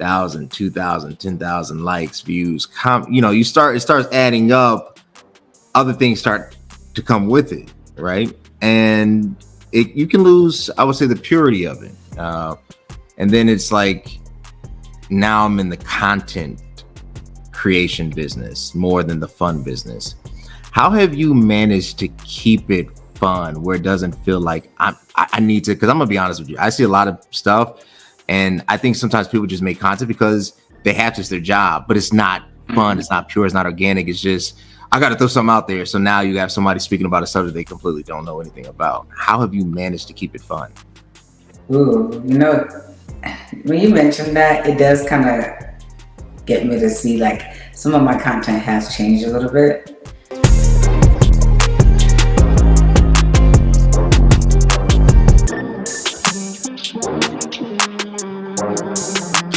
1,000, 2,000, 10,000 likes, views, it starts adding up. Other things start to come with it, right? And you can lose, I would say, the purity of it. And then it's like, now I'm in the content creation business more than the fun business. How have you managed to keep it fun where it doesn't feel like I need to? Because I'm gonna be honest with you, I see a lot of stuff, and I think sometimes people just make content because they have to, it's their job, but it's not fun, it's not pure, it's not organic. It's just, I got to throw something out there. So now you have somebody speaking about a subject they completely don't know anything about. How have you managed to keep it fun? Ooh, when you mentioned that, it does kind of get me to see like some of my content has changed a little bit.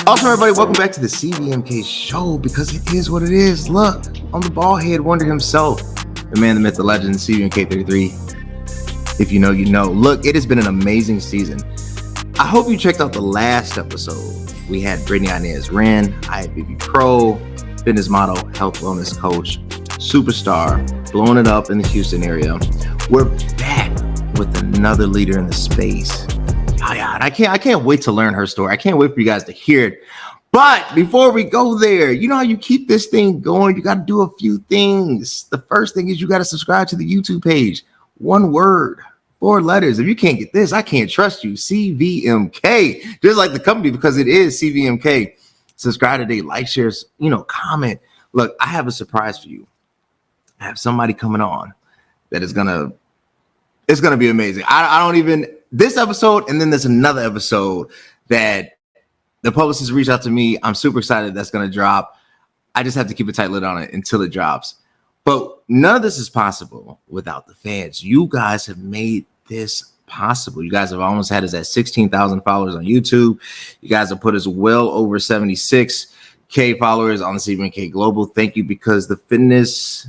Awesome, everybody. Welcome back to the CVMK show, because it is what it is. Look, I'm the bald head wonder himself, the man, the myth, the legend, CVMK 33. If you know, you know. Look, it has been an amazing season. I hope you checked out the last episode. We had Brittany Inez Wren, IFBB Pro, fitness model, health wellness coach, superstar, blowing it up in the Houston area. We're back with another leader in the space. YaYa, and I can't wait to learn her story. I can't wait for you guys to hear it. But before we go there, you know how you keep this thing going? You got to do a few things. The first thing is you got to subscribe to the YouTube page. One word, 4 letters. If you can't get this, I can't trust you. CVMK, just like the company, because it is CVMK. Subscribe today, like, share, comment. Look, I have a surprise for you. I have somebody coming on that is it's gonna be amazing. I don't even, this episode, and then there's another episode that the publicist reached out to me. I'm super excited that's gonna drop. I just have to keep a tight lid on it until it drops. But none of this is possible without the fans. You guys have made this possible. You guys have almost had us at 16,000 followers on YouTube. You guys have put us well over 76K followers on the CVMK Global. Thank you, because the fitness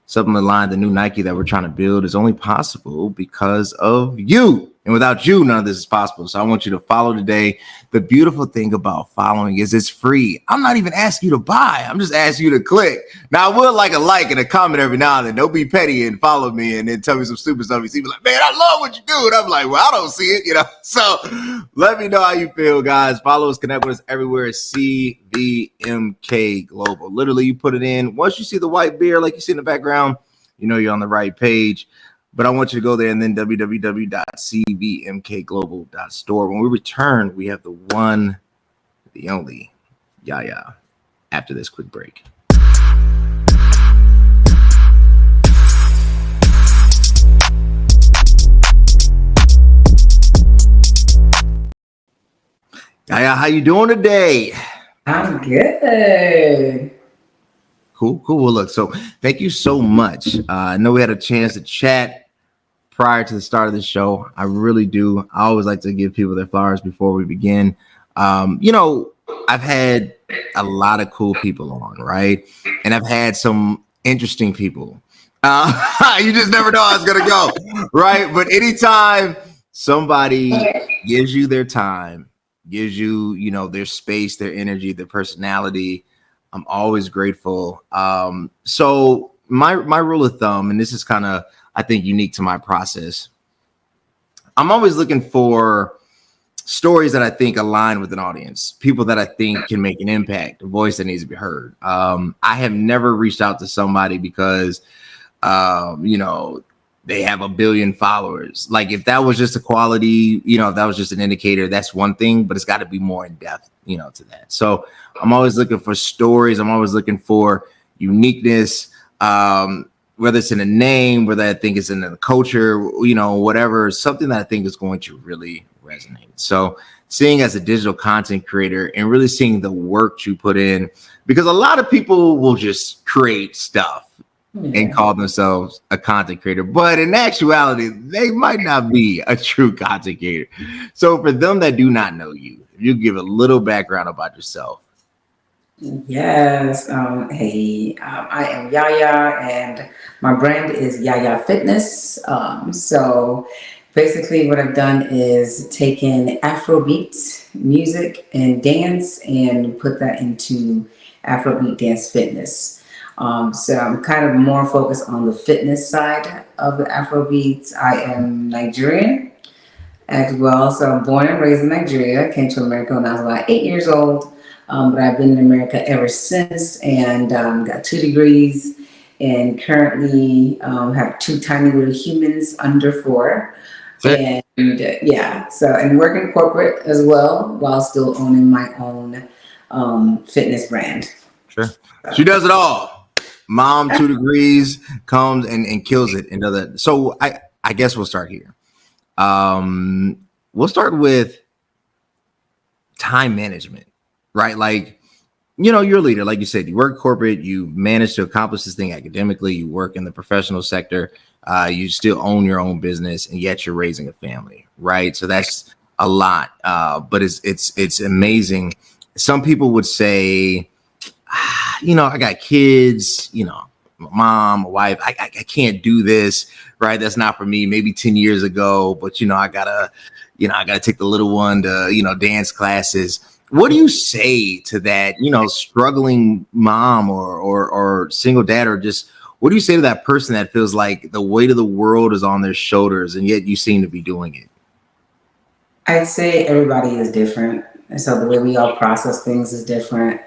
supplement line, the new Nike that we're trying to build, is only possible because of you. And without you, none of this is possible. So I want you to follow today. The beautiful thing about following is it's free. I'm not even asking you to buy. I'm just asking you to click. Now, I would like a like and a comment every now and then. Don't be petty and follow me and then tell me some stupid stuff. You see me like, man, I love what you do. And I'm like, well, I don't see it, So let me know how you feel, guys. Follow us, connect with us everywhere. CVMK Global. Literally, you put it in. Once you see the white beard like you see in the background, you know you're on the right page. But I want you to go there and then www.cvmkglobal.store. When we return, we have the one, the only YaYa after this quick break. YaYa, how you doing today? I'm good. Cool. Well, look, so thank you so much. I know we had a chance to chat prior to the start of the show. I really do. I always like to give people their flowers before we begin. I've had a lot of cool people on, right? And I've had some interesting people. You just never know how it's going to go, right? But anytime somebody gives you their time, gives you, their space, their energy, their personality, I'm always grateful. So my rule of thumb, and this is kind of, I think, unique to my process, I'm always looking for stories that I think align with an audience, people that I think can make an impact, a voice that needs to be heard. I have never reached out to somebody because, they have 1 billion followers. Like, if that was just a quality, if that was just an indicator, that's one thing, but it's got to be more in depth, to that. So I'm always looking for stories. I'm always looking for uniqueness, whether it's in a name, whether I think it's in the culture, whatever, something that I think is going to really resonate. So seeing as a digital content creator and really seeing the work you put in, because a lot of people will just create stuff and call themselves a content creator, but in actuality, they might not be a true content creator. So for them that do not know you, you give a little background about yourself. Yes. Hey, I am YaYa, and my brand is YaYa Fitness. So Basically, what I've done is taken Afrobeat music and dance and put that into Afrobeat dance fitness. So I'm kind of more focused on the fitness side of the Afrobeats. I am Nigerian as well, so I'm born and raised in Nigeria. Came to America when I was about 8 years old, but I've been in America ever since and got 2 degrees and currently have two tiny little humans under 4. Sick. And yeah, so and work in corporate as well while still owning my own fitness brand. Sure. She does it all. Mom, 2 degrees, comes and kills it and does it. So I guess we'll start here. We'll start with time management, right? Like, you're a leader. Like you said, you work corporate, you managed to accomplish this thing academically, you work in the professional sector, you still own your own business, and yet you're raising a family, right? So that's a lot. But it's amazing. Some people would say, I got kids, my mom, my wife, I can't do this, right? That's not for me. Maybe 10 years ago, but I gotta take the little one to, dance classes. What do you say to that, struggling mom or single dad, or just what do you say to that person that feels like the weight of the world is on their shoulders and yet you seem to be doing it? I'd say everybody is different, and so the way we all process things is different.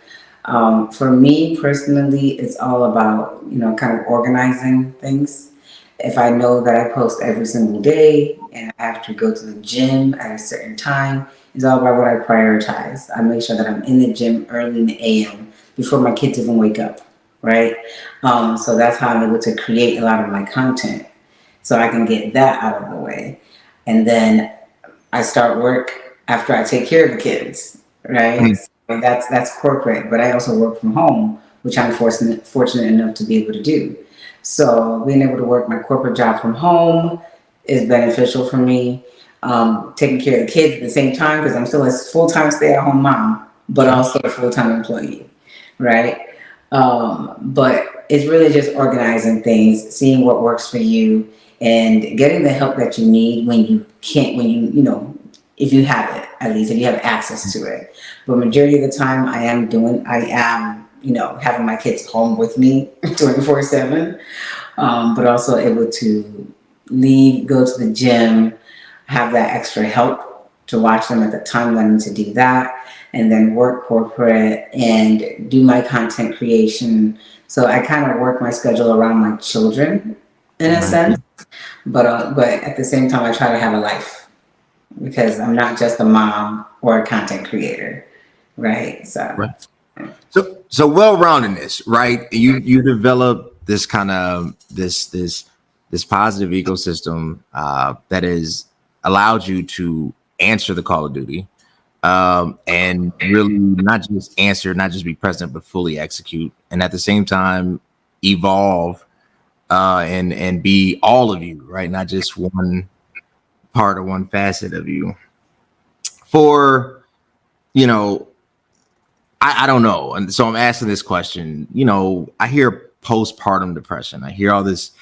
For me personally, it's all about kind of organizing things. If I know that I post every single day and I have to go to the gym at a certain time, it's all about what I prioritize. I make sure that I'm in the gym early in the AM before my kids even wake up, right? So that's how I'm able to create a lot of my content, so I can get that out of the way, and then I start work after I take care of the kids, right? Mm. So that's corporate, but I also work from home, which I'm fortunate enough to be able to do. So being able to work my corporate job from home is beneficial for me. Taking care of the kids at the same time because I'm still a full-time stay-at-home mom, but Sure. also a full-time employee, right? But it's really just organizing things, seeing what works for you, and getting the help that you need when you can't, if you have it, at least if you have access to it. But majority of the time, I am, having my kids home with me 24/7, but also able to leave, go to the gym, have that extra help to watch them at the time when I need to do that, and then work corporate and do my content creation. So I kind of work my schedule around my children in a Right. sense, but at the same time, I try to have a life because I'm not just a mom or a content creator, right? So Right. So well-roundedness, right? You develop this kind of this positive ecosystem that has allowed you to answer the call of duty, and really not just answer, not just be present, but fully execute, and at the same time evolve, and be all of you, right? Not just one part or one facet of you. For you know, I don't know. And so I'm asking this question. I hear postpartum depression. I hear all this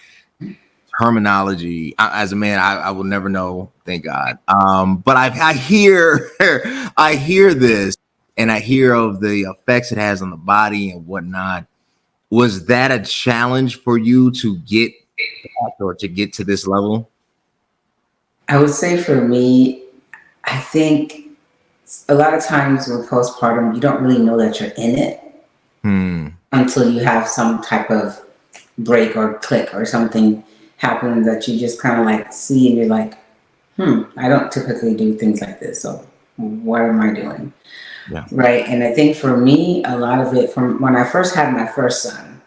terminology. As a man, I will never know, thank God. But I hear I hear this, and I hear of the effects it has on the body and whatnot. Was that a challenge for you to get back or to get to this level? I would say for me, I think a lot of times with postpartum, you don't really know that you're in it Hmm. until you have some type of break or click or something happen that you just kind of like see and you're like, I don't typically do things like this. So what am I doing? Yeah. Right. And I think for me, a lot of it from when I first had my first son,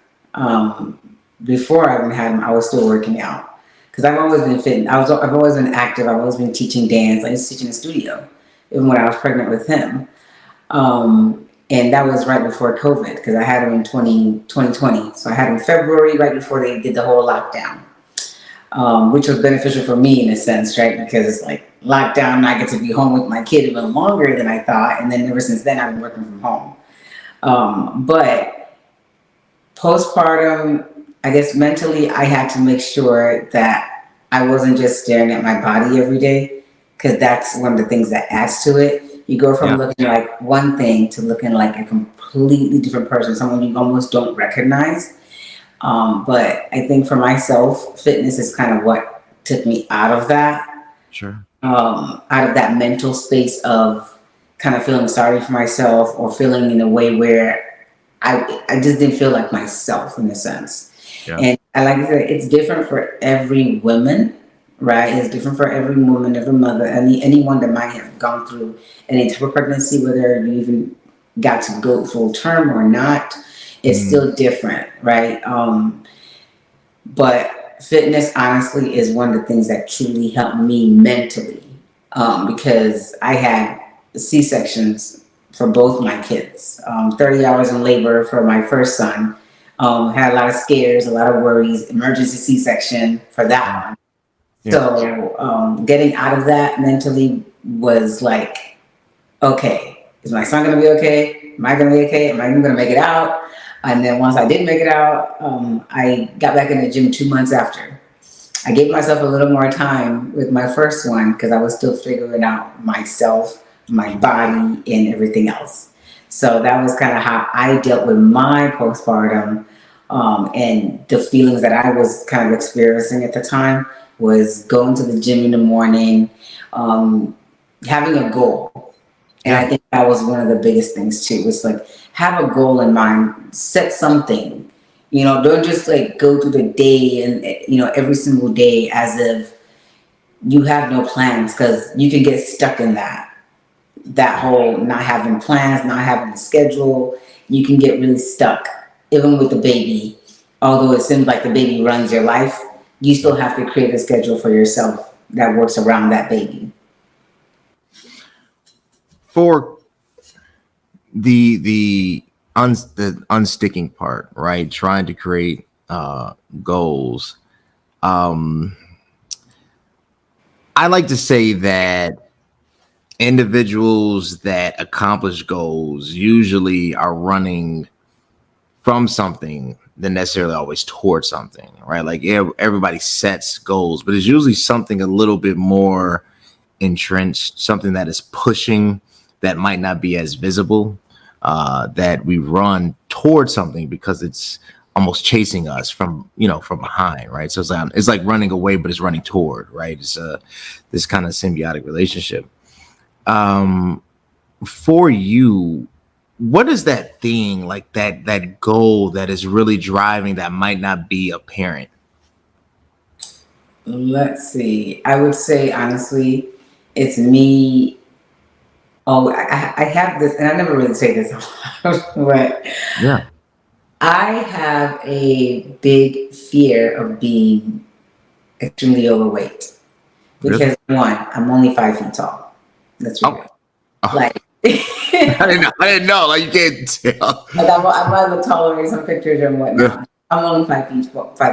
before I even had him, I was still working out because I've always been fit. I've always been active. I've always been teaching dance. I used to teach in the studio, even when I was pregnant with him. And that was right before COVID because I had him in 2020. So I had him in February, right before they did the whole lockdown, which was beneficial for me in a sense, right? Because it's like lockdown, I get to be home with my kid even longer than I thought. And then ever since then, I've been working from home. But postpartum, I guess mentally, I had to make sure that I wasn't just staring at my body every day, because that's one of the things that adds to it. You go from Yeah. looking like one thing to looking like a completely different person, someone you almost don't recognize. But I think for myself, fitness is kind of what took me Sure. out of that mental space of kind of feeling sorry for myself or feeling in a way where I just didn't feel like myself in a sense. Yeah. And I like to say it's different for every woman, right? It's different for every woman, every mother, anyone that might have gone through any type of pregnancy, whether you even got to go full term or not. It's still different, right? But fitness, honestly, is one of the things that truly helped me mentally, because I had C-sections for both my kids, 30 hours in labor for my first son. Had a lot of scares, a lot of worries, emergency C-section for that one. Yeah. So getting out of that mentally was like, okay, is my son going to be okay? Am I going to be okay? Am I even going to make it out? And then once I did make it out, I got back in the gym 2 months after. I gave myself a little more time with my first one because I was still figuring out myself, my body, and everything else. So that was kind of how I dealt with my postpartum, and the feelings that I was kind of experiencing at the time was going to the gym in the morning, um, having a goal. And I Yeah. think that was one of the biggest things too. It's like have a goal in mind, set something. Don't just like go through the day and every single day as if you have no plans, because you can get stuck in that whole not having plans, not having a schedule. You can get really stuck, even with the baby. Although it seems like the baby runs your life, you still have to create a schedule for yourself that works around that baby. For the unsticking part, right? Trying to create goals. Um, I like to say that individuals that accomplish goals usually are running from something than necessarily always towards something, right? Like, yeah, everybody sets goals, but it's usually something a little bit more entrenched, something that is pushing that might not be as visible, that we run towards something because it's almost chasing us from behind, right? So it's like running away, but it's running toward, right? It's this kind of symbiotic relationship. Um, for you, what is that thing, like that goal that is really driving that might not be apparent? Let's see. I would say honestly, it's me. Oh, I have this, and I never really say this, but Yeah. I have a big fear of being extremely overweight Really? because one, I'm only 5 feet tall. Let's be Oh, real. oh. Like, I didn't know. I didn't know. Like, you can't tell. like I might look taller in some pictures and Yeah. whatnot. I'm only 5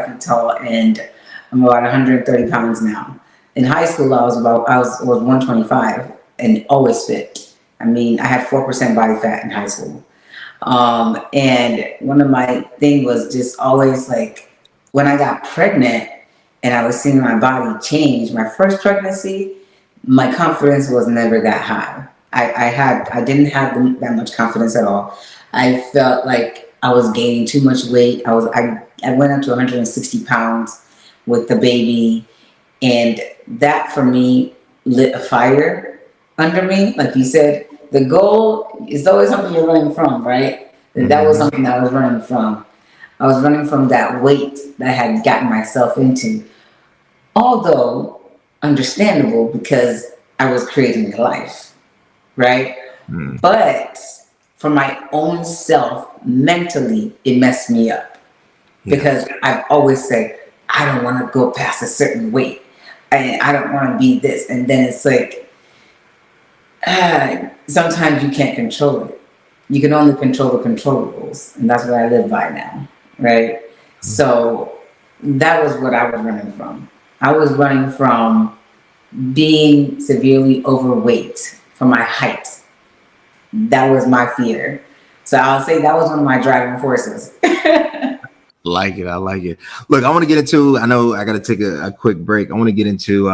feet tall, and I'm about 130 pounds now. In high school, I was 125 and always fit. I mean, I had 4% body fat in high school. And one of my thing was just always like when I got pregnant and I was seeing my body change. My first pregnancy, my confidence was never that high. I didn't have that much confidence at all. I felt like I was gaining too much weight. I went up to 160 pounds with the baby, and that for me lit a fire under me. Like you said, the goal is always something you're running from, right? And that was Mhm. something that I was running from. I was running from that weight that I had gotten myself into. Although understandable because I was creating a life, right? Mm. But for my own self, mentally, it messed me up Yeah. because I've always said, I don't want to go past a certain weight. And I don't want to be this. And then it's like, sometimes you can't control it. You can only control the controllables. And that's what I live by now, right? So that was what I was running from. I was running from being severely overweight for my height. That was my fear. So I'll say that was one of my driving forces. Like it. I like it. Look, I want to get into. I know I got to take a quick break. I want to get into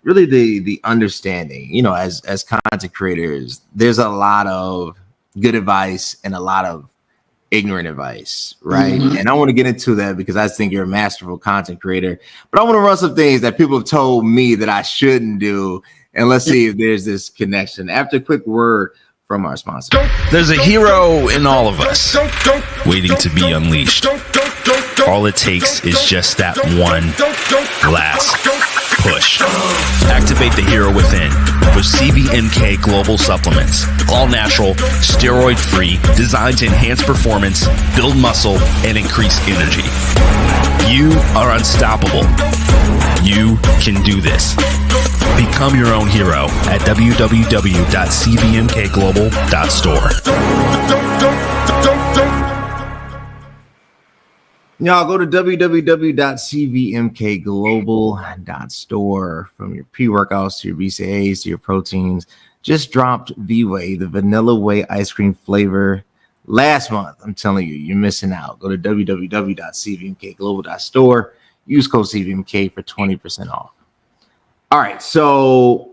really the understanding. You know, as content creators, there's a lot of good advice and a lot of ignorant advice, right? Mm-hmm. And I want to get into that because I think you're a masterful content creator. But I want to run some things that people have told me that I shouldn't do, and let's see if there's this connection. After a quick word from our sponsor. There's a hero in all of us waiting to be unleashed. All it takes is just that one last push. Activate the hero within with CVMK Global Supplements. All natural, steroid free, designed to enhance performance, build muscle, and increase energy. You are unstoppable. You can do this. Become your own hero at www.cvmkglobal.store. Y'all go to www.cvmkglobal.store. From your pre-workouts to your BCAAs to your proteins. Just dropped V-Way, the vanilla whey ice cream flavor last month. I'm telling you, you're missing out. Go to www.cvmkglobal.store. Use code CVMK for 20% off. All right, so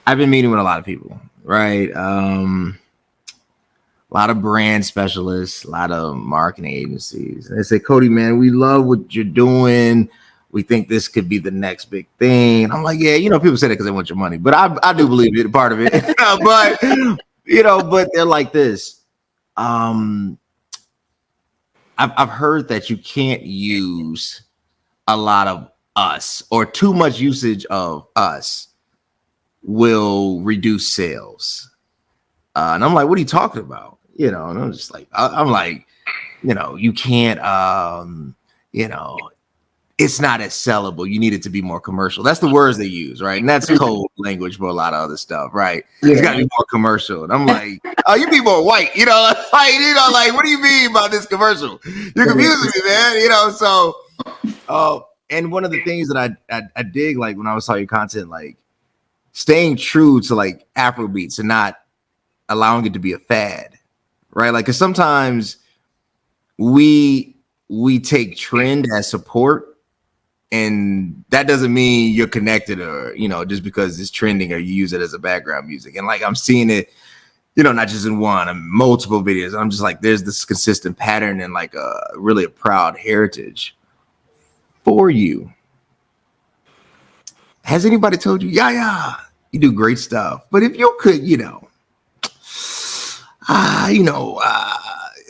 I've been meeting with a lot of people, right? A lot of brand specialists, a lot of marketing agencies. They say, Cody, man, we love what you're doing. We think this could be the next big thing. I'm like, yeah, you know, people say that because they want your money, but I do believe it, part of it. But you know, but they're like this. I've heard that you can't use a lot of us, or too much usage of us will reduce sales. And I'm like, what are you talking about? You know, and I'm just like, I'm like, you know, you can't, you know, it's not as sellable. You need it to be more commercial. That's the words they use, right? And that's code language for a lot of other stuff, right? Yeah. It's got to be more commercial. And I'm like, oh, you be more white, you know, like, what do you mean by this commercial? You're confusing me, man, you know, so, and one of the things that I dig, like when I was talking content, like staying true to like Afrobeats and not allowing it to be a fad, right? Like, cause sometimes we take trend as support, and that doesn't mean you're connected, or, you know, just because it's trending or you use it as a background music. And like, I'm seeing it, you know, not just in one, and multiple videos. I'm just like, there's this consistent pattern and like really a proud heritage for you. Has anybody told you, YaYa, you do great stuff, but if you could, you know,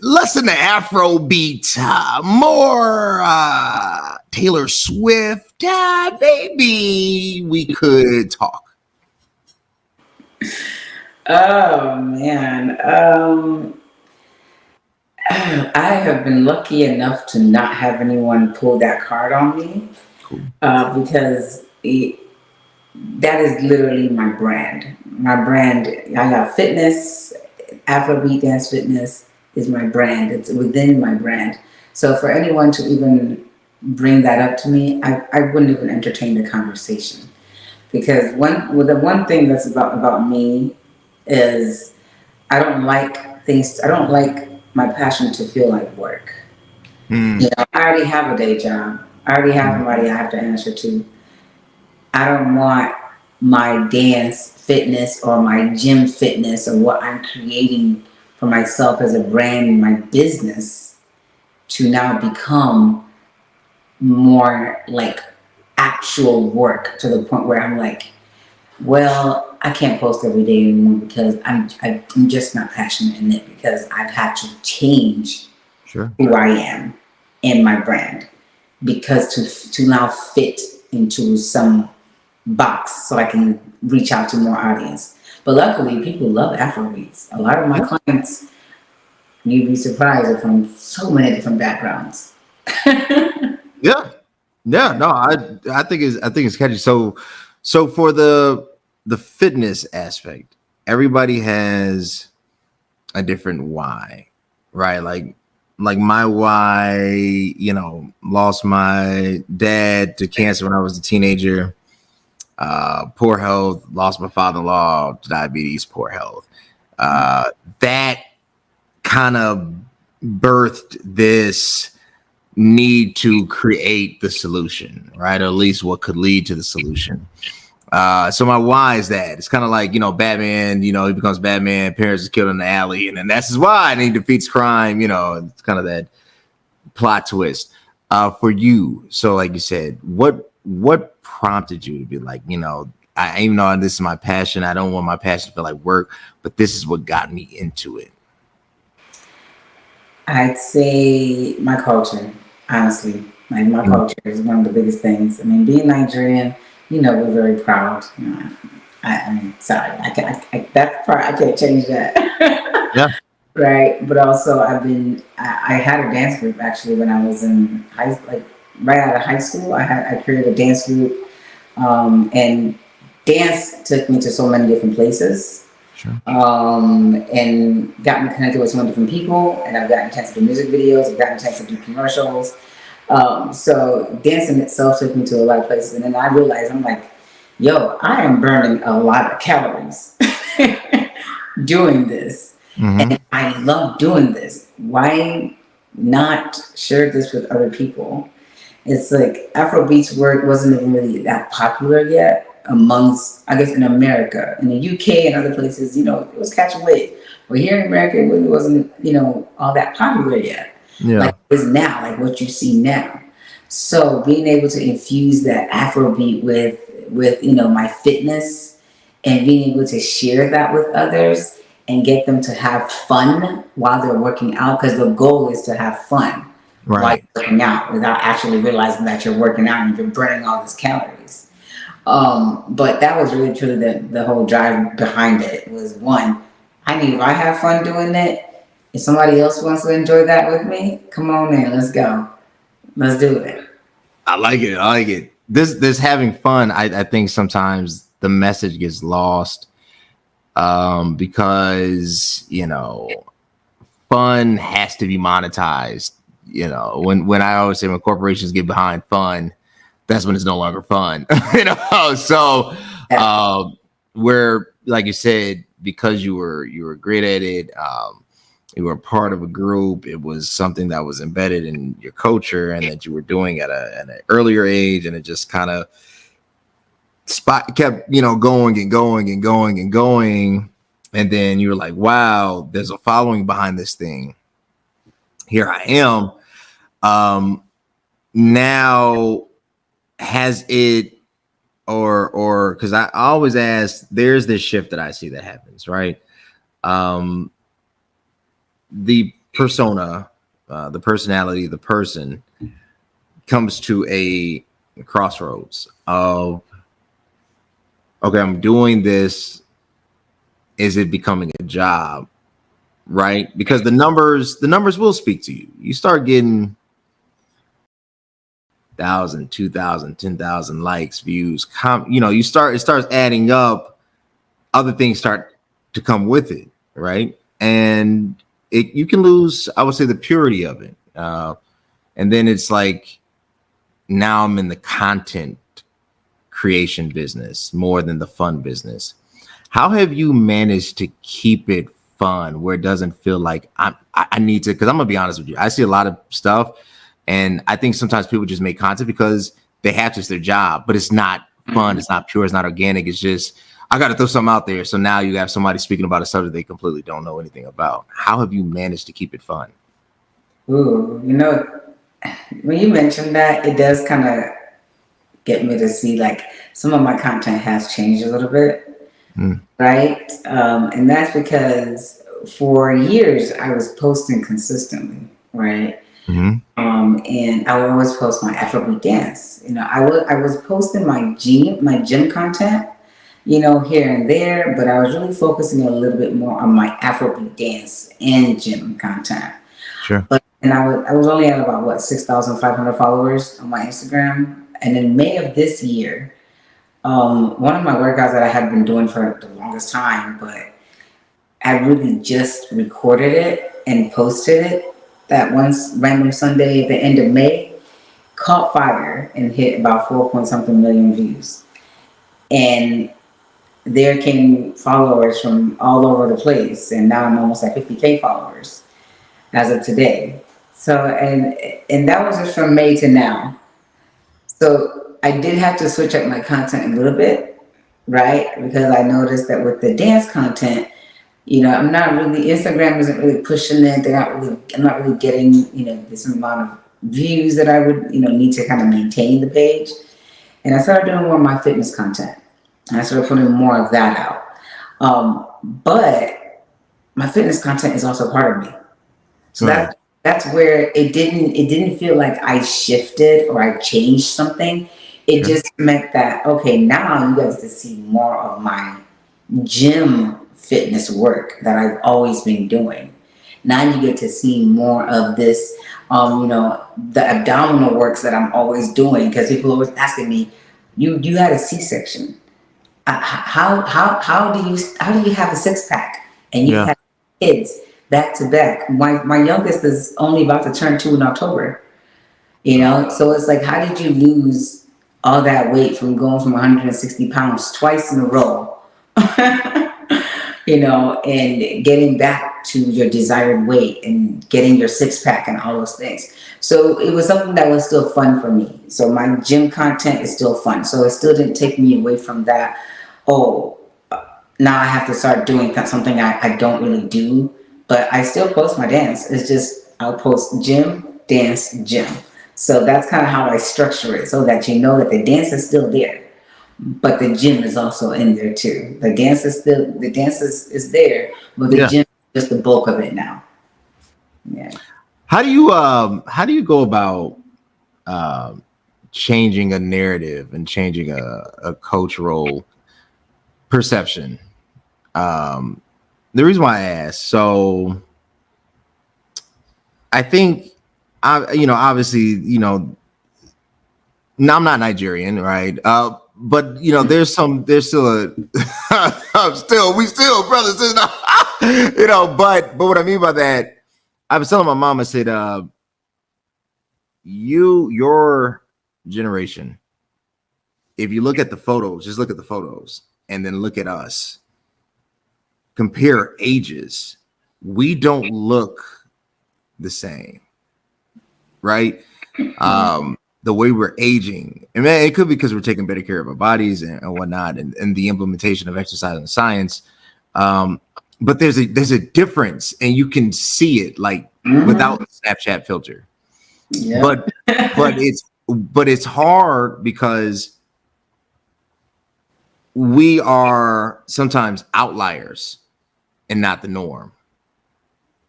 listen to Afrobeat, more Taylor Swift, maybe we could talk? Oh man, I have been lucky enough to not have anyone pull that card on me. Cool. Because that is literally my brand. My brand, YaYa Fitness, Afrobeat Dance Fitness is my brand. It's within my brand. So for anyone to even bring that up to me, I wouldn't even entertain the conversation. Because the one thing that's about me is I don't like my passion to feel like work. You know, I already have a day job. I already have somebody I have to answer to. I don't want my dance fitness or my gym fitness or what I'm creating for myself as a brand in my business to now become more like actual work, to the point where I'm like, well, I can't post every day anymore because I'm just not passionate in it, because I've had to change who I am in my brand, because to now fit into some box so I can reach out to more audience. But luckily, people love Afrobeats. A lot of my clients, you'd be surprised, are from so many different backgrounds. Yeah, no, I think it's catchy. So for the fitness aspect, everybody has a different why, right? Like my why, you know, lost my dad to cancer when I was a teenager. Poor health, lost my father-in-law to diabetes, poor health. That kind of birthed this need to create the solution, right? Or at least what could lead to the solution. So my why is that it's kind of like, Batman, he becomes Batman, parents are killed in the alley, and then that's his why, and he defeats crime, it's kind of that plot twist. For you, so like you said, what prompted you to be like, I even though this is my passion, I don't want my passion to feel like work, but this is what got me into it? I'd say my culture, honestly. Like my culture is one of the biggest things. I mean, being Nigerian, we're very proud. I mean, sorry, that part I can't change that. Yeah. Right, but also I had a dance group actually when I was in right out of high school. I created a dance group, and dance took me to so many different places. Sure. And got me connected with so many different people, and I've gotten a chance to do music videos, I've gotten a chance to do commercials. So dancing itself took me to a lot of places, and then I realized I'm like, yo, I am burning a lot of calories doing this. Mm-hmm. And I love doing this. Why not share this with other people? It's like Afrobeats work wasn't even really that popular yet amongst, I guess, in America. In the UK and other places, it was catching wave. But here in America, it really wasn't, all that popular yet. Yeah. Like it is now, like what you see now. So being able to infuse that Afrobeat with my fitness and being able to share that with others and get them to have fun while they're working out, because the goal is to have fun while you're working out without actually realizing that you're working out and you're burning all these calories. But that was really truly the whole drive behind it. Was one, I knew if I have fun doing it, if somebody else wants to enjoy that with me, come on in, let's go. Let's do it. I like it. This having fun, I think sometimes the message gets lost. Because fun has to be monetized. When I always say when corporations get behind fun, that's when it's no longer fun. So where, like you said, because you were great at it, you were part of a group, it was something that was embedded in your culture and that you were doing at an earlier age, and it just kind of kept going and going and going and going, and then you were like, wow, there's a following behind this thing. Here I am. Now has it, or because I always ask, there's this shift that I see that happens, right? The persona, the personality, the person comes to a crossroads of, okay, I'm doing this. Is it becoming a job? Right? Because the numbers will speak to you. You start getting 1,000, 2,000, 10,000 likes, views, it starts adding up. Other things start to come with it, right? And you can lose, I would say, the purity of it. And then it's like, now I'm in the content creation business more than the fun business. How have you managed to keep it fun where it doesn't feel like I need to? Because I'm gonna be honest with you, I see a lot of stuff, and I think sometimes people just make content because they have to, it's their job, but it's not fun, it's not pure, it's not organic. It's just, I got to throw something out there. So now you have somebody speaking about a subject they completely don't know anything about. How have you managed to keep it fun? Ooh, when you mentioned that, it does kind of get me to see like some of my content has changed a little bit, right? And that's because for years I was posting consistently, right? And I would always post my Afrobeat dance. I was posting my gym content, here and there, but I was really focusing a little bit more on my Afrobeat dance and gym content. Sure. And I was only at about 6,500 followers on my Instagram. And in May of this year, one of my workouts that I had been doing for the longest time, but I really just recorded it and posted it that one random Sunday at the end of May, caught fire and hit about 4-point-something million views. And there came followers from all over the place. And now I'm almost at 50K followers. as of today. So and that was just from May to now. So I did have to switch up my content a little bit, right? Because I noticed that with the dance content, I'm not really, Instagram isn't really pushing it. I'm not really getting, this amount of views that I would, need to kind of maintain the page. And I started doing more of my fitness content. And I started putting more of that out. But my fitness content is also part of me. So that's where it didn't feel like I shifted or I changed something. It just meant that, okay, now you guys to see more of my gym fitness work that I've always been doing. Now you get to see more of this, the abdominal works that I'm always doing, because people are always asking me, you had a C-section. How do you have a six pack and you have kids back to back? My youngest is only about to turn 2 in October. So it's like, how did you lose all that weight from going from 160 pounds twice in a row? And getting back to your desired weight and getting your six pack and all those things. So it was something that was still fun for me. So my gym content is still fun. So it still didn't take me away from that. Oh, now I have to start doing something I don't really do, but I still post my dance. It's just, I'll post gym, dance, gym. So that's kind of how I structure it, so that you know that the dance is still there. But the gym is also in there too. The dance is there, but the gym is just the bulk of it now. Yeah. How do you go about changing a narrative and changing a cultural perception? The reason why I ask, so I think obviously, now I'm not Nigerian, right? But there's still we still brothers, but what I mean by that, I was telling my mom, I said, your generation, if you look at the photos, just look at the photos and then look at us, compare ages, we don't look the same, right? The way we're aging, and it could be because we're taking better care of our bodies and whatnot, and the implementation of exercise and science. But there's a difference, and you can see it like without the Snapchat filter. Yeah. But it's hard because we are sometimes outliers and not the norm.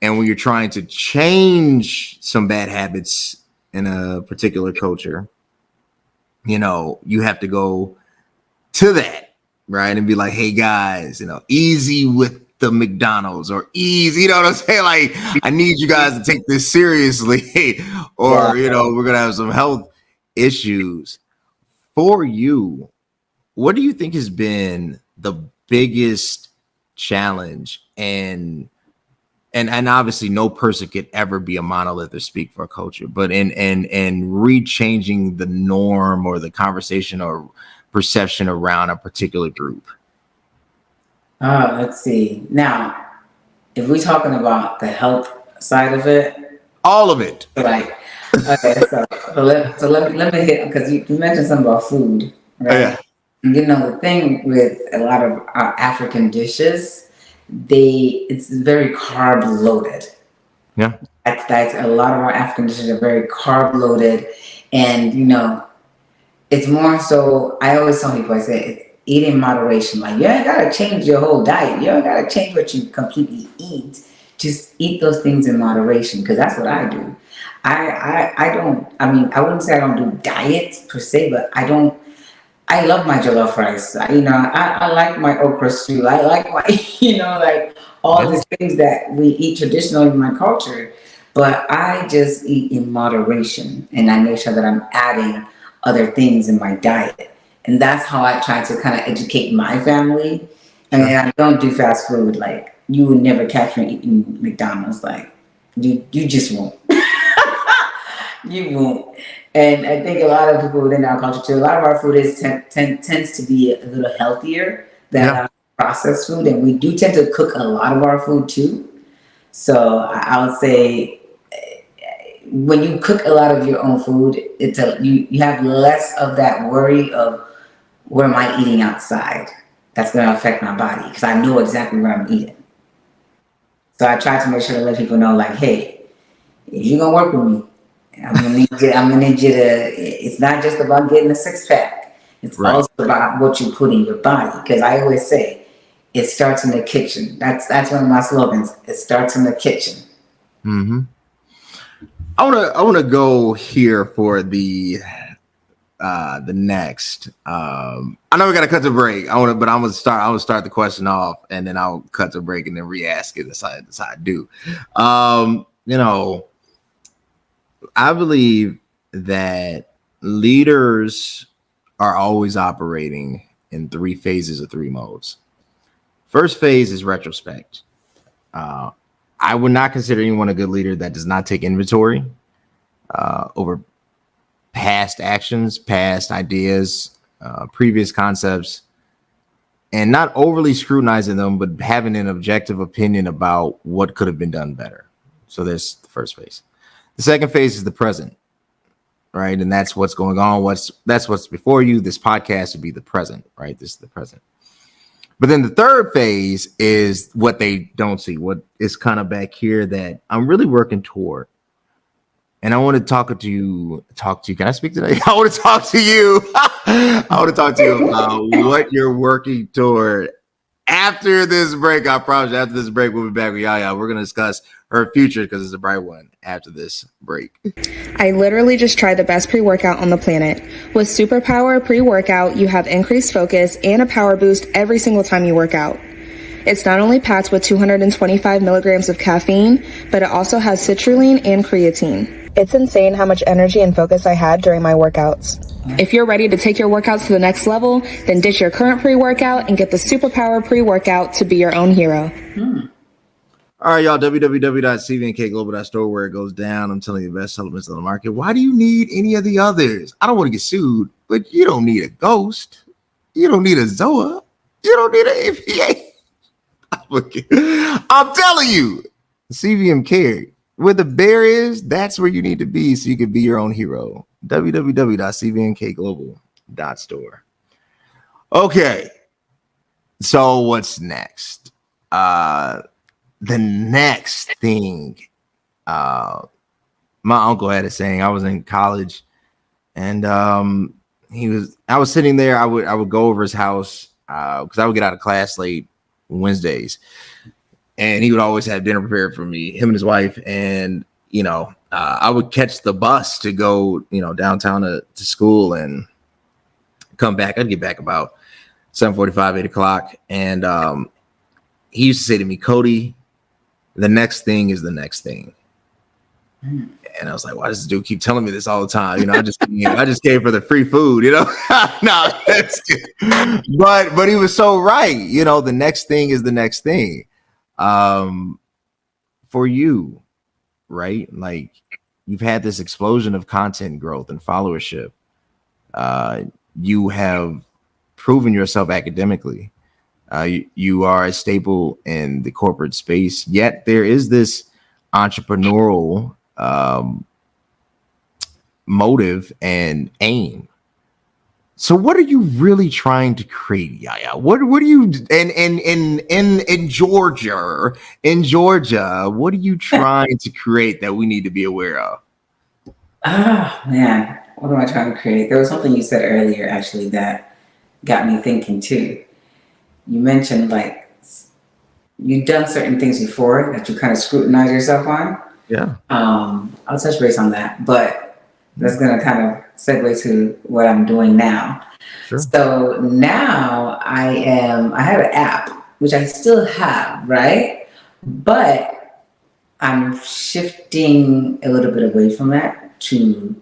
And when you're trying to change some bad habits in a particular culture, you have to go to that, right? And be like, hey guys, easy with the McDonald's, or easy, you know what I'm saying? Like, I need you guys to take this seriously, or, we're going to have some health issues. For you, what do you think has been the biggest challenge? And obviously no person could ever be a monolith or speak for a culture, but in rechanging the norm or the conversation or perception around a particular group. Let's see. Now, if we're talking about the health side of it, all of it, right? Okay, so let me hit, because you mentioned something about food, right? The thing with a lot of our African dishes, it's very carb loaded. Yeah. That's a lot of our African dishes are very carb loaded, and it's more so. I always tell people, I say, eat in moderation. Like, you ain't gotta change your whole diet. You don't gotta change what you completely eat. Just eat those things in moderation, because that's what I do. I wouldn't say I don't do diets per se, but I love my jollof rice. I like my okra stew. I like my, all these things that we eat traditionally in my culture. But I just eat in moderation, and I make sure that I'm adding other things in my diet. And that's how I try to kind of educate my family. I don't do fast food. Like, you would never catch me eating McDonald's. Like, you just won't. You won't. And I think a lot of people within our culture too, a lot of our food tends to be a little healthier than processed food. And we do tend to cook a lot of our food too. So I would say when you cook a lot of your own food, you have less of that worry of what am I eating outside that's going to affect my body, because I know exactly what I'm eating. So I try to make sure to let people know, like, hey, if you're gonna work with me, I'm gonna need you to. It's not just about getting a six pack. It's also about what you put in your body. Because I always say, it starts in the kitchen. That's one of my slogans. It starts in the kitchen. Mm-hmm. I wanna go here for the next. I know we gotta cut to break. I'm gonna start the question off, and then I'll cut to break and then re-ask it as I do. I believe that leaders are always operating in 3 phases or 3 modes. First phase is retrospect. I would not consider anyone a good leader that does not take inventory over past actions, past ideas, previous concepts, and not overly scrutinizing them, but having an objective opinion about what could have been done better. So there's the first phase. The second phase is the present, right? And that's what's going on. That's what's before you. This podcast would be the present, right? This is the present. But then the third phase is what they don't see, what is kind of back here that I'm really working toward. And I want to talk to you. Can I speak today? I want to talk to you. I want to talk to you about what you're working toward after this break. I promise you, after this break, we'll be back with YaYa. We're going to discuss her future because it's a bright one after this break. I literally just tried the best pre-workout on the planet. With Superpower pre-workout, you have increased focus and a power boost every single time you work out. It's not only packed with 225 milligrams of caffeine, but it also has citrulline and creatine. It's insane how much energy and focus I had during my workouts. If you're ready to take your workouts to the next level, then ditch your current pre-workout and get the Superpower pre-workout to be your own hero. All right, y'all, www.cmk.global.store, where it goes down. I'm telling you the best supplements on the market. Why do you need any of the others? I don't want to get sued, but you don't need a Ghost. You don't need a Zoa. You don't need an APA. I'm telling you, CVMK, where the bear is, that's where you need to be so you can be your own hero. www.cmk.global.store. Okay, so what's next? The next thing, my uncle had a saying. I was in college, and I was sitting there. I would go over his house because I would get out of class late Wednesdays, and he would always have dinner prepared for me, him and his wife. And I would catch the bus to go downtown to school and come back. I'd get back about 7:45, 8 o'clock, and he used to say to me, "Cody, the next thing is the next thing." And I was like, why does this dude keep telling me this all the time? I just came for the free food, No, that's good. But he was so right. The next thing is the next thing. For you, right? Like, you've had this explosion of content growth and followership. You have proven yourself academically. You are a staple in the corporate space, yet there is this entrepreneurial motive and aim. So what are you really trying to create, YaYa? What are you in Georgia, what are you trying to create that we need to be aware of? Man, what am I trying to create? There was something you said earlier actually that got me thinking too. You mentioned like you've done certain things before that you kind of scrutinize yourself on. Yeah. I'll touch base on that, but that's going to kind of segue to what I'm doing now. Sure. So now I have an app, which I still have, right? But I'm shifting a little bit away from that to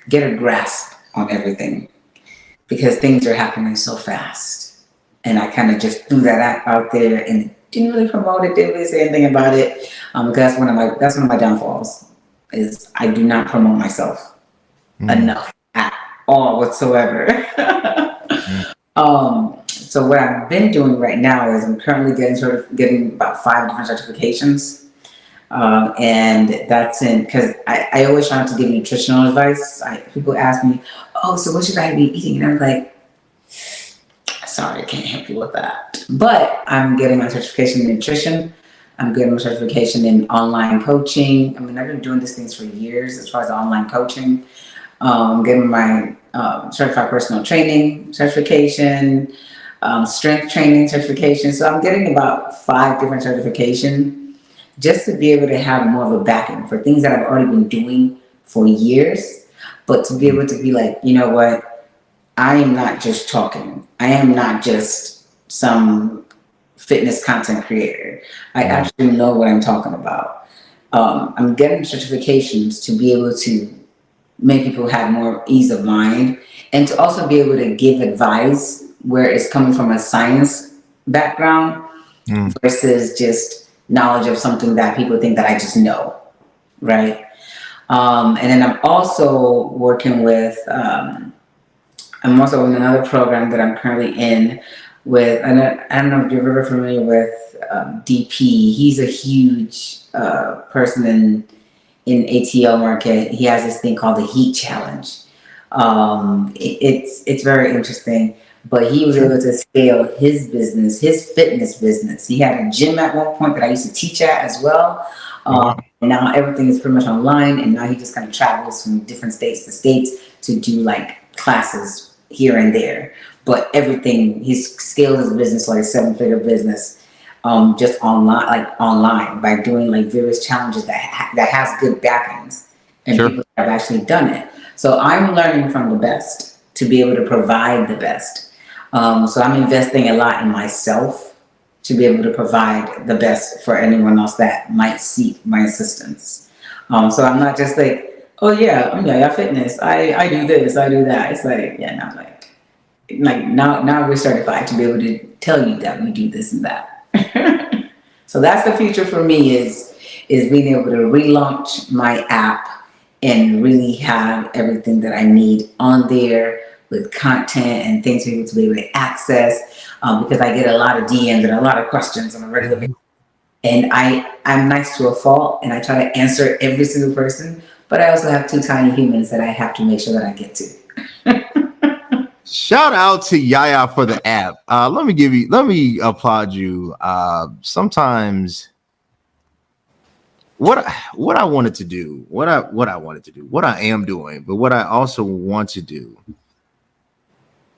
get a grasp on everything, because things are happening so fast. And I kind of just threw that out there and didn't really promote it, didn't really say anything about it. Because that's one of my downfalls, is I do not promote myself enough at all whatsoever. So what I've been doing right now is I'm currently getting about 5 different certifications. And that's because I always try to give nutritional advice. People ask me, oh, so what should I be eating? And I'm like, sorry, I can't help you with that. But I'm getting my certification in nutrition. I'm getting my certification in online coaching. I mean, I've been doing these things for years as far as online coaching. I'm getting my certified personal training certification, strength training certification. So I'm getting about 5 different certifications just to be able to have more of a backing for things that I've already been doing for years, but to be able to be like, you know what, I am not just talking. I am not just some fitness content creator. I actually know what I'm talking about. I'm getting certifications to be able to make people have more ease of mind and to also be able to give advice where it's coming from a science background versus just knowledge of something that people think that I just know, right? And then I'm also working with, I'm also in another program that I'm currently in with, I don't know if you're ever familiar with DP. He's a huge person in ATL market. He has this thing called the Heat Challenge. It's very interesting, but he was able to scale his business, his fitness business. He had a gym at one point that I used to teach at as well. And now everything is pretty much online, and now he just kind of travels from different states to states to do like classes here and there. But everything, he's scaled his business like a 7-figure business. Just online by doing like various challenges that has good backings and people have actually done it. So I'm learning from the best to be able to provide the best. So I'm investing a lot in myself to be able to provide the best for anyone else that might seek my assistance. So I'm not just like, oh yeah, I'm YaYa Fitness. I do this, I do that. It's like, yeah, not like now we're certified to be able to tell you that we do this and that. So that's the future for me is being able to relaunch my app and really have everything that I need on there with content and things for people to be able to access, because I get a lot of DMs and a lot of questions on a regular basis. And I'm nice to a fault and I try to answer every single person, but I also have 2 tiny humans that I have to make sure that I get to. Shout out to YaYa for the app. Let me applaud you. Sometimes what I wanted to do, what I am doing, but what I also want to do.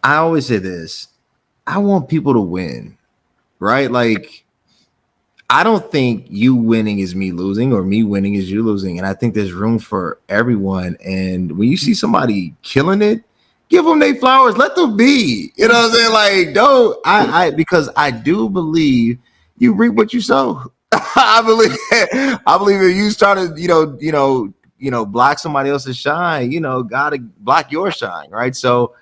I always say this, I want people to win, right? Like, I don't think you winning is me losing or me winning is you losing. And I think there's room for everyone. And when you see somebody killing it, give them their flowers. Let them be. You know what I'm saying? Like, don't because I do believe you reap what you sow. I believe if you started, block somebody else's shine, gotta block your shine, right? So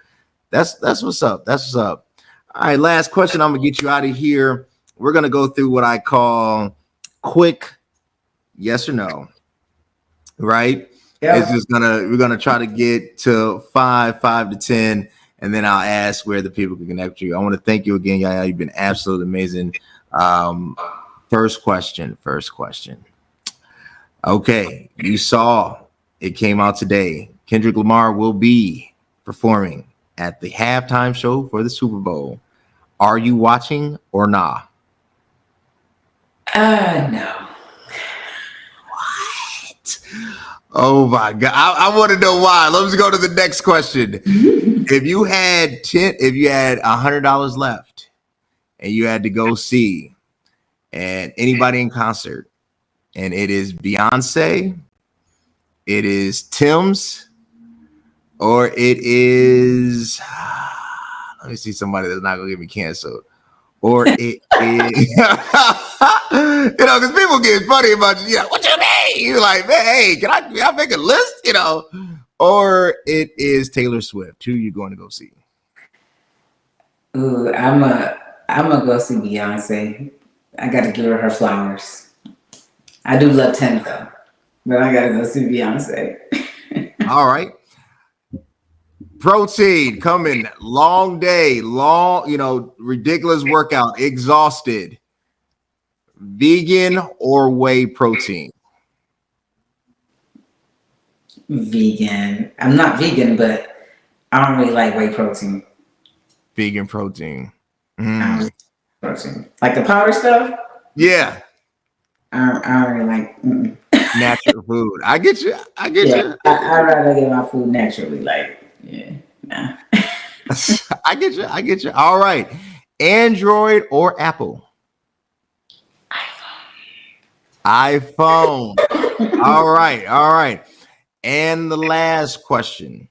that's what's up. That's what's up. All right, last question. I'm gonna get you out of here. We're gonna go through what I call quick yes or no. Right? Yeah. It's just we're gonna try to get to 5 to 10, and then I'll ask where the people can connect with you. I want to thank you again, YaYa. You've been absolutely amazing. First question. Okay, you saw it came out today. Kendrick Lamar will be performing at the halftime show for the Super Bowl. Are you watching or nah? No. What? Oh my God. I want to know why. Let's go to the next question. If you had $100 left and you had to go see and anybody in concert, and it is Beyonce, it is Tim's, or it is let me see somebody that's not gonna get me canceled. Or it is, because people get funny about you. What you mean? You're like, man, hey, can I make a list? Or it is Taylor Swift. Who are you going to go see? Ooh, I'm gonna go see Beyonce. I got to give her flowers. I do love Tim though, but I gotta go see Beyonce. All right. Protein coming, long day, ridiculous workout, exhausted. Vegan or whey protein? Vegan. I'm not vegan, but I don't really like whey protein. Vegan protein. I don't like protein. Like the powder stuff? Yeah. I don't really like Natural food. I get you. I'd rather get my food naturally. Nah. I get you. All right. Android or Apple? iPhone. All right. And the last question.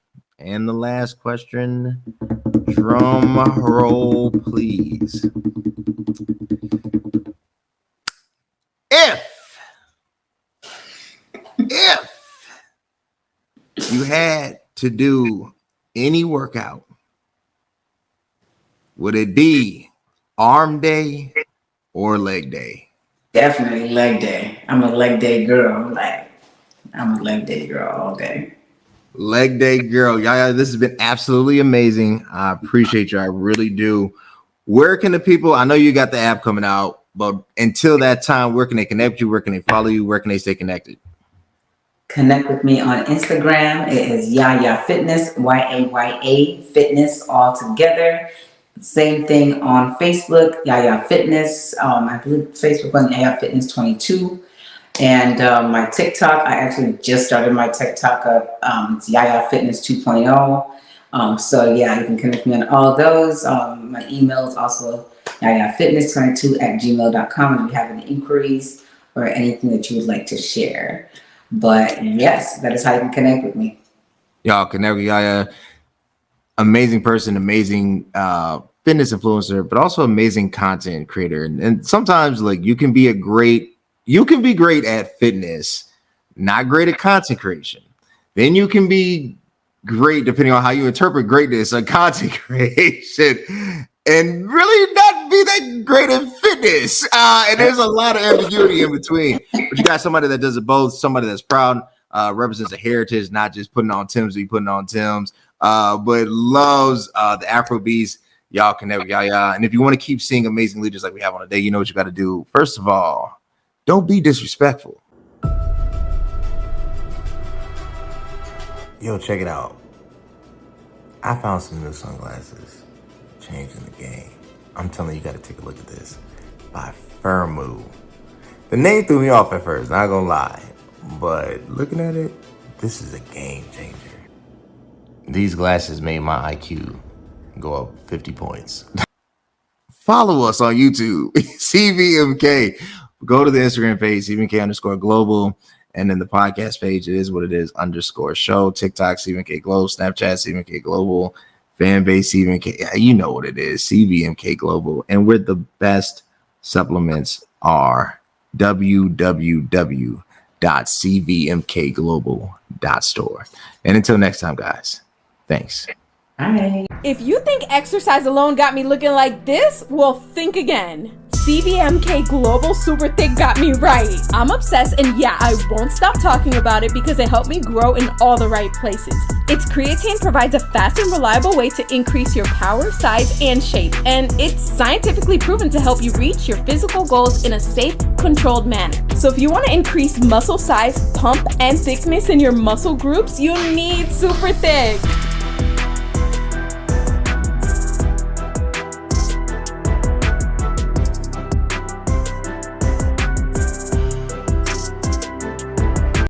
Drum roll, please. If you had to do any workout, would it be arm day or leg day? Definitely leg day. I'm a leg day girl. I'm a leg day girl all day. Leg day girl. YaYa, this has been absolutely amazing. I appreciate you. I really do. Where can the people, I know you got the app coming out, but until that time, where can they connect with you? Where can they follow you? Where can they stay connected? Connect with me on Instagram. It is YaYa Fitness, YaYa Fitness all together. Same thing on Facebook, YaYa Fitness. I believe Facebook on YaYa Fitness 22. And my TikTok, I actually just started my TikTok up. It's YaYa Fitness 2.0. So yeah, you can connect me on all those. My email is also yayafitness22@gmail.com if you have any inquiries or anything that you would like to share. But yes, that is how you can connect with me. Y'all connect with YaYa. Amazing person, amazing fitness influencer, but also amazing content creator. And sometimes you can be great at fitness, not great at content creation. Then you can be great, depending on how you interpret greatness, on content creation, and really not be that great at fitness. And there's a lot of ambiguity in between. But you got somebody that does it both, somebody that's proud, represents a heritage, not just putting on Tim's, but loves the Afrobeats. Y'all connect with YaYa. And if you want to keep seeing amazing leaders like we have on a day, you know what you got to do. First of all, don't be disrespectful. Yo, check it out. I found some new sunglasses. Changing the game. I'm telling you, got to take a look at this. By Firmoo. The name threw me off at first, not gonna lie. But looking at it, this is a game changer. These glasses made my IQ go up 50 points. Follow us on YouTube, CVMK. Go to the Instagram page, CVMK_global. And then the podcast page, it is what it is, _show. TikTok, CVMK Global. Snapchat, CVMK Global. Fanbase, CVMK. You know what it is, CVMK Global. And where the best supplements are, www.cvmkglobal.store. And until next time, guys, thanks. Bye. If you think exercise alone got me looking like this, well, think again. CVMK Global Super Thick got me right. I'm obsessed, and yeah, I won't stop talking about it because it helped me grow in all the right places. Its creatine provides a fast and reliable way to increase your power, size, and shape, and it's scientifically proven to help you reach your physical goals in a safe, controlled manner. So if you want to increase muscle size, pump, and thickness in your muscle groups, you need Super Thick.